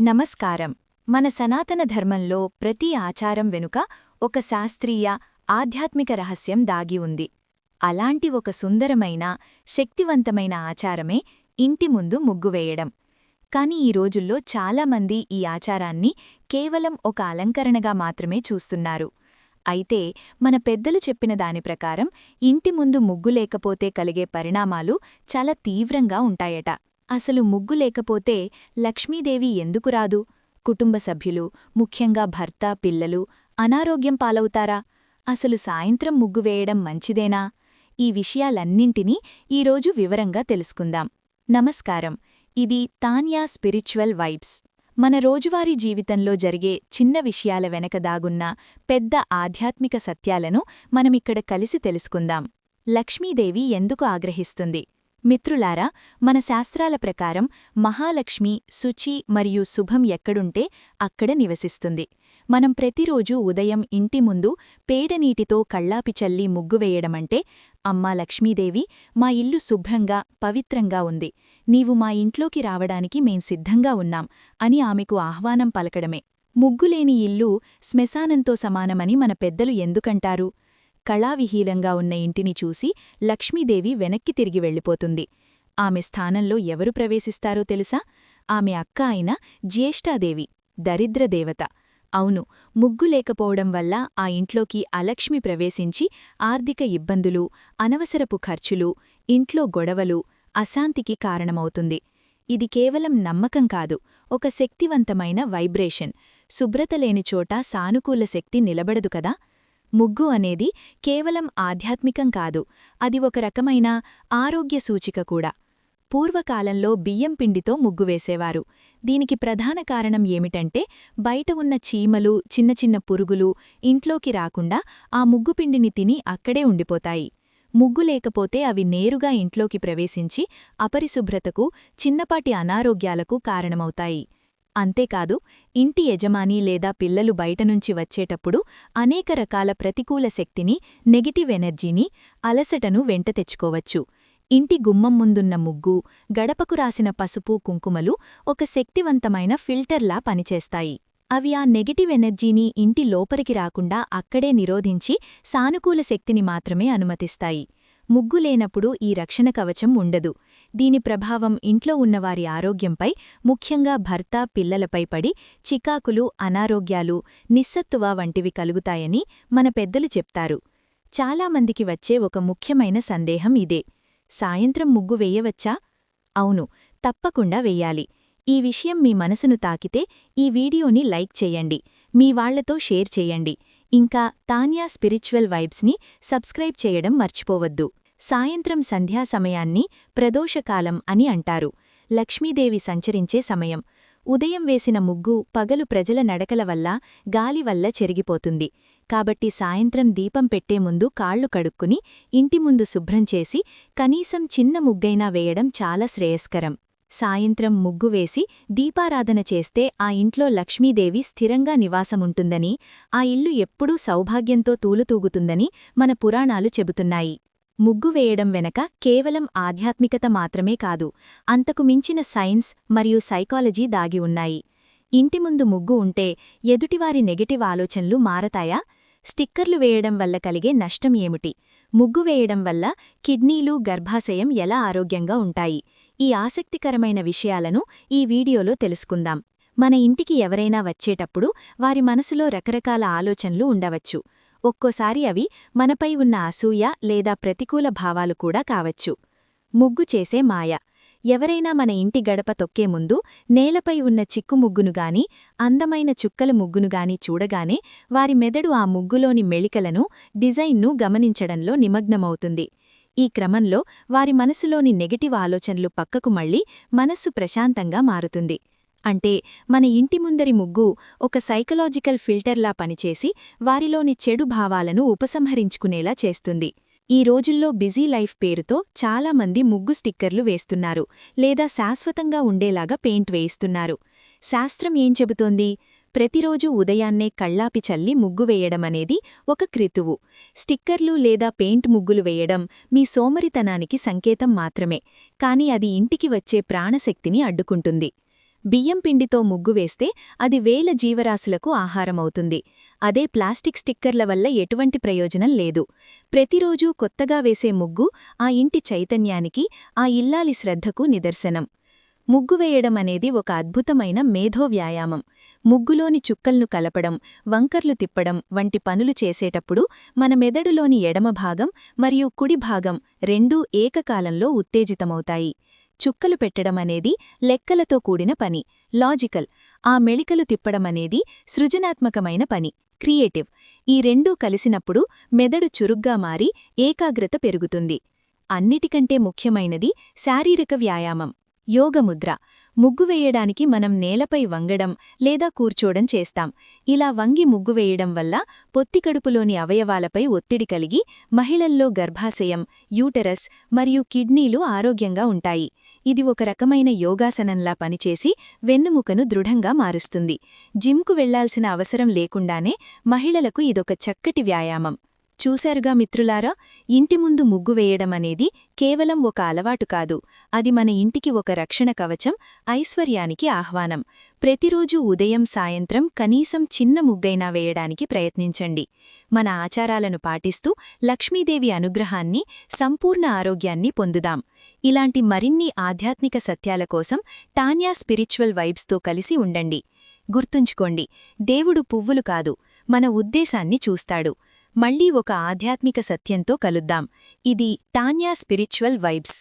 నమస్కారం. మన సనాతన ధర్మంలో ప్రతి ఆచారం వెనుక ఒక శాస్త్రీయ, ఆధ్యాత్మిక రహస్యం దాగి ఉంది. అలాంటి ఒక సుందరమైన, శక్తివంతమైన ఆచారమే ఇంటి ముందు ముగ్గు వేయడం. కాని ఈ రోజుల్లో చాలామంది ఈ ఆచారాన్ని కేవలం ఒక అలంకరణగా మాత్రమే చూస్తున్నారు. అయితే మన పెద్దలు చెప్పిన దాని ప్రకారం ఇంటి ముందు ముగ్గు లేకపోతే కలిగే పరిణామాలు చాలా తీవ్రంగా ఉంటాయట. అసలు ముగ్గు లేకపోతే లక్ష్మీదేవి ఎందుకు రాదు? కుటుంబ సభ్యులు, ముఖ్యంగా భర్త, పిల్లలు అనారోగ్యం పాలవుతారా? అసలు సాయంత్రం ముగ్గు వేయడం మంచిదేనా? ఈ విషయాలన్నింటినీ ఈరోజు వివరంగా తెలుసుకుందాం. నమస్కారం. ఇది తాన్యా స్పిరిచువల్ వైబ్స్. మన రోజువారీ జీవితంలో జరిగే చిన్న విషయాల వెనక దాగున్న పెద్ద ఆధ్యాత్మిక సత్యాలను మనమిక్కడ కలిసి తెలుసుకుందాం. లక్ష్మీదేవి ఎందుకు ఆగ్రహిస్తుంది? మిత్రులారా, మన శాస్త్రాల ప్రకారం మహాలక్ష్మి శుచి మరియు శుభం ఎక్కడుంటే అక్కడ నివసిస్తుంది. మనం ప్రతిరోజూ ఉదయం ఇంటి ముందు పేడనీటితో కళ్ళాపి చల్లి ముగ్గు వేయడమంటే, అమ్మా లక్ష్మీదేవి, మా ఇల్లు శుభ్రంగా, పవిత్రంగా ఉంది, నీవు మా ఇంట్లోకి రావడానికి మేం సిద్ధంగా ఉన్నాం అని ఆమెకు ఆహ్వానం పలకడమే. ముగ్గులేని ఇల్లు శ్మశానంతో సమానమని మన పెద్దలు ఎందుకంటారు? కళావిహీనంగా ఉన్న ఇంటిని చూసి లక్ష్మీదేవి వెనక్కి తిరిగి వెళ్ళిపోతుంది. ఆమె స్థానంలో ఎవరు ప్రవేశిస్తారో తెలుసా? ఆమె అక్క అయిన జ్యేష్ఠాదేవి, దరిద్రదేవత. అవును, ముగ్గు లేకపోవడం వల్ల ఆ ఇంట్లోకి అలక్ష్మి ప్రవేశించి ఆర్థిక ఇబ్బందులు, అనవసరపు ఖర్చులు, ఇంట్లో గొడవలు, అశాంతికి కారణమవుతుంది. ఇది కేవలం నమ్మకం కాదు, ఒక శక్తివంతమైన వైబ్రేషన్. శుభ్రత లేని చోట సానుకూల శక్తి నిలబడదు కదా. ముగ్గు అనేది కేవలం ఆధ్యాత్మికం కాదు, అది ఒక రకమైన ఆరోగ్య సూచిక కూడా. పూర్వకాలంలో బియ్యం పిండితో ముగ్గు వేసేవారు. దీనికి ప్రధాన కారణం ఏమిటంటే, బయట ఉన్న చీమలు, చిన్న చిన్న పురుగులు ఇంట్లోకి రాకుండా ఆ ముగ్గుపిండిని తిని అక్కడే ఉండిపోతాయి. ముగ్గు లేకపోతే అవి నేరుగా ఇంట్లోకి ప్రవేశించి అపరిశుభ్రతకు, చిన్నపాటి అనారోగ్యాలకు కారణమవుతాయి. అంతేకాదు, ఇంటి యజమాని లేదా పిల్లలు బయటనుంచి వచ్చేటప్పుడు అనేక రకాల ప్రతికూల శక్తిని, నెగిటివ్ ఎనర్జీని, అలసటను వెంట తెచ్చుకోవచ్చు. ఇంటి గుమ్మం ముందున్న ముగ్గు, గడపకు రాసిన పసుపు, కుంకుమలు ఒక శక్తివంతమైన ఫిల్టర్లా పనిచేస్తాయి. అవి ఆ నెగిటివ్ ఎనర్జీని ఇంటి లోపలికి రాకుండా అక్కడే నిరోధించి సానుకూల శక్తిని మాత్రమే అనుమతిస్తాయి. ముగ్గు లేనప్పుడు ఈ రక్షణ కవచం ఉండదు. దీని ప్రభావం ఇంట్లో ఉన్నవారి ఆరోగ్యంపై, ముఖ్యంగా భర్త, పిల్లలపై పడి చికాకులు, అనారోగ్యాలు, నిస్సత్తువ వంటివి కలుగుతాయని మన పెద్దలు చెప్తారు. చాలామందికి వచ్చే ఒక ముఖ్యమైన సందేహం ఇదే: సాయంత్రం ముగ్గు వేయవచ్చా? అవును, తప్పకుండా వెయ్యాలి. ఈ విషయం మీ మనసును తాకితే ఈ వీడియోని లైక్ చేయండి, మీ వాళ్లతో షేర్ చేయండి. ఇంకా తాన్యా స్పిరిచువల్ వైబ్స్ని సబ్స్క్రైబ్ చేయడం మర్చిపోవద్దు. సాయంత్రం సంధ్యా సమయాన్ని ప్రదోషకాలం అని అంటారు. లక్ష్మీదేవి సంచరించే సమయం. ఉదయం వేసిన ముగ్గు పగలు ప్రజల నడకల వల్ల, గాలి వల్ల చెరిగిపోతుంది. కాబట్టి సాయంత్రం దీపం పెట్టే ముందు కాళ్లు కడుక్కుని ఇంటి ముందు శుభ్రం చేసి కనీసం చిన్న ముగ్గైనా వేయడం చాలా శ్రేయస్కరం. సాయంత్రం ముగ్గు వేసి దీపారాధన చేస్తే ఆ ఇంట్లో లక్ష్మీదేవి స్థిరంగా నివాసముంటుందని, ఆ ఇల్లు ఎప్పుడూ సౌభాగ్యంతో తూలుతూగుతుందని మన పురాణాలు చెబుతున్నాయి. ముగ్గు వేయడం వెనక కేవలం ఆధ్యాత్మికత మాత్రమే కాదు, అంతకు మించిన సైన్స్ మరియు సైకాలజీ దాగి ఉన్నాయి. ఇంటి ముందు ముగ్గు ఉంటే ఎదుటివారి నెగటివ్ ఆలోచనలు మారతాయా? స్టిక్కర్లు వేయడం వల్ల కలిగే నష్టం ఏమిటి? ముగ్గు వేయడం వల్ల కిడ్నీలు, గర్భాశయం ఎలా ఆరోగ్యంగా ఉంటాయి? ఈ ఆసక్తికరమైన విషయాలను ఈ వీడియోలో తెలుసుకుందాం. మన ఇంటికి ఎవరైనా వచ్చేటప్పుడు వారి మనసులో రకరకాల ఆలోచనలు ఉండవచ్చు. ఒక్కోసారి అవి మనపై ఉన్న అసూయ లేదా ప్రతికూల భావాలు కూడా కావచ్చు. ముగ్గు చేసే మాయ. ఎవరైనా మన ఇంటి గడప తొక్కే ముందు నేలపై ఉన్న చిక్కు ముగ్గునుగాని, అందమైన చుక్కల ముగ్గునుగాని చూడగానే వారి మెదడు ఆ ముగ్గులోని మెళికలను, డిజైన్ను గమనించడంలో నిమగ్నమవుతుంది. ఈ క్రమంలో వారి మనసులోని నెగటివ్ ఆలోచనలు పక్కకు మళ్లీ మనస్సు ప్రశాంతంగా మారుతుంది. అంటే మన ఇంటి ముందరి ముగ్గు ఒక సైకలాజికల్ ఫిల్టర్లా పనిచేసి వారిలోని చెడు భావాలను ఉపసంహరించుకునేలా చేస్తుంది. ఈ రోజుల్లో బిజీ లైఫ్ పేరుతో చాలామంది ముగ్గు స్టిక్కర్లు వేస్తున్నారు, లేదా శాశ్వతంగా ఉండేలాగా పెయింట్ వేయిస్తున్నారు. శాస్త్రం ఏం చెబుతోంది? ప్రతిరోజూ ఉదయాన్నే కళ్ళాపి చల్లి ముగ్గు వేయడమనేది ఒక క్రితువు. స్టిక్కర్లు లేదా పెయింట్ ముగ్గులు వేయడం మీ సోమరితనానికి సంకేతం మాత్రమే, కాని అది ఇంటికి వచ్చే ప్రాణశక్తిని అడ్డుకుంటుంది. బియ్యం పిండితో ముగ్గు వేస్తే అది వేల జీవరాశులకు ఆహారమవుతుంది. అదే ప్లాస్టిక్ స్టిక్కర్ల వల్ల ఎటువంటి ప్రయోజనం లేదు. ప్రతిరోజూ కొత్తగా వేసే ముగ్గు ఆ ఇంటి చైతన్యానికి, ఆ ఇల్లాలి శ్రద్ధకు నిదర్శనం. ముగ్గు వేయడం అనేది ఒక అద్భుతమైన మేధో వ్యాయామం. ముగ్గులోని చుక్కల్ను కలపడం, వంకర్లు తిప్పడం వంటి పనులు చేసేటప్పుడు మన మెదడులోని ఎడమ భాగం మరియు కుడి భాగం రెండూ ఏకకాలంలో ఉత్తేజితమవుతాయి. చుక్కలు పెట్టడమనేది లెక్కలతో కూడిన పని, లాజికల్. ఆ మెళికలు తిప్పడమనేది సృజనాత్మకమైన పని, క్రియేటివ్. ఈ రెండూ కలిసినప్పుడు మెదడు చురుగ్గా మారి ఏకాగ్రత పెరుగుతుంది. అన్నిటికంటే ముఖ్యమైనది శారీరక వ్యాయామం, యోగముద్ర. ముగ్గు వేయడానికి మనం నేలపై వంగడం లేదా కూర్చోడం చేస్తాం. ఇలా వంగి ముగ్గు వేయడం వల్ల పొత్తికడుపులోని అవయవాలపై ఒత్తిడి కలిగి మహిళల్లో గర్భాశయం, యూటరస్ మరియు కిడ్నీలు ఆరోగ్యంగా ఉంటాయి. ఇది ఒక రకమైన యోగాసనంలా పనిచేసి వెన్నుముకను దృఢంగా మారుస్తుంది. జిమ్కు వెళ్లాల్సిన అవసరం లేకుండానే మహిళలకు ఇదొక చక్కటి వ్యాయామం. చూశారుగా మిత్రులారా, ఇంటి ముందు ముగ్గు వేయడం అనేది కేవలం ఒక అలవాటు కాదు, అది మన ఇంటికి ఒక రక్షణ కవచం, ఐశ్వర్యానికి ఆహ్వానం. ప్రతిరోజూ ఉదయం సాయంత్రం కనీసం చిన్న ముగ్గైనా వేయడానికి ప్రయత్నించండి. మన ఆచారాలను పాటిస్తూ లక్ష్మీదేవి అనుగ్రహాన్ని, సంపూర్ణ ఆరోగ్యాన్ని పొందుదాం. ఇలాంటి మరిన్ని ఆధ్యాత్మిక సత్యాల కోసం టాన్యా స్పిరిచువల్ వైబ్స్తో కలిసి ఉండండి. గుర్తుంచుకోండి, దేవుడు పువ్వులు కాదు, మన ఉద్దేశాన్ని చూస్తాడు. మళ్లీ ఒక ఆధ్యాత్మిక సత్యంతో కలుద్దాం. ఇది టాన్యా స్పిరిచువల్ వైబ్స్.